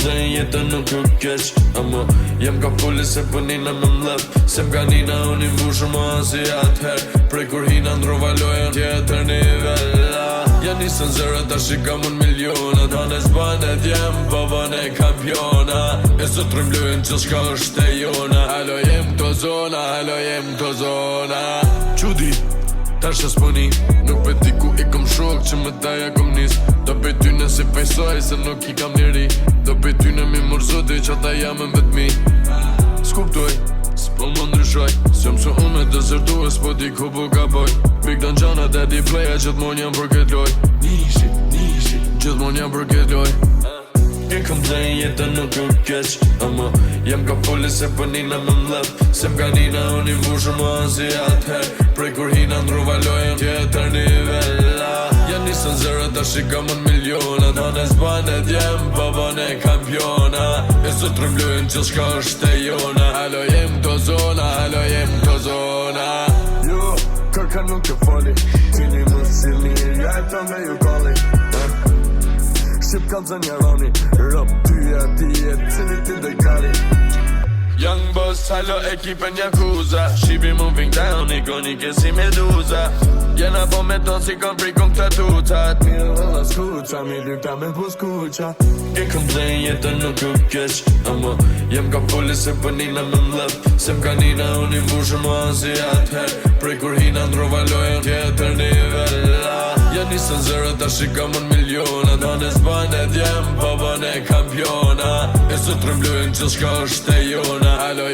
komplejn jetën nuk u keq Ama jem ka fulli se pënina me mlep Se m'ka nina unë i mbushur ma si atëher Prej kur hina ndrova lojën tjetër nivella Ja nisën zërë ta shikam unë milionat Hanes banet jem baban e kampiona E sot rëmblojnë që shka është e jona Halo jem këto zona, halo jem këto zona Qudi, tash e s'poni Nuk peti ku i kom shok që më taja kom nis Do pe tyne si pejsoj se nuk i kam njeri Do pe tyne mi mërzoti që ata jam e mbetmi S'kuptoj, s'po më ndryshoj Se më su unë me dëzërtu e s'po di ku po ka boj Big Dan Gjana, Daddy Playa, gjithmon jam për këtë loj Nishi, gjithmon jam për këtë loj E komplejn jetën nuk u keq Ama jem ka fulli se pënina me mlep Se m'ka nina unë i mbushur ma si atëher Prej kur hina ndrova lojën tjetër nivella Ja nisën zërë ta shikam unë milionat Hanes banet jem baban e kampiona E sot rëmblojnë që shka është e jona Halo jem këto zona, halo jem këto zona Jo, kërka nuk e fali Tini më silni, ja e të me ju kalli Shqip kanë zë njeroni Rëp tyja ti e cili ti dhe kari Young Boss, halo ekipen Yakuza Shqipi moving down, ikoni kesi meduza Jena po me ton si kon prikon këta tutat Mirë vëlla skuqa, mi lykta me po skuqa E komplejn jetën nuk u keq Ama jem ka fulli se pënina me mlep Se m'ka nina unë i mbushur ma si atëher Prej kur hina ndrova lojën tjetër nivella Ja nisën zërë ta shikam unë milionat Hanes banet jem baban e kampiona E sot rëmblojnë që shka është e jona Halo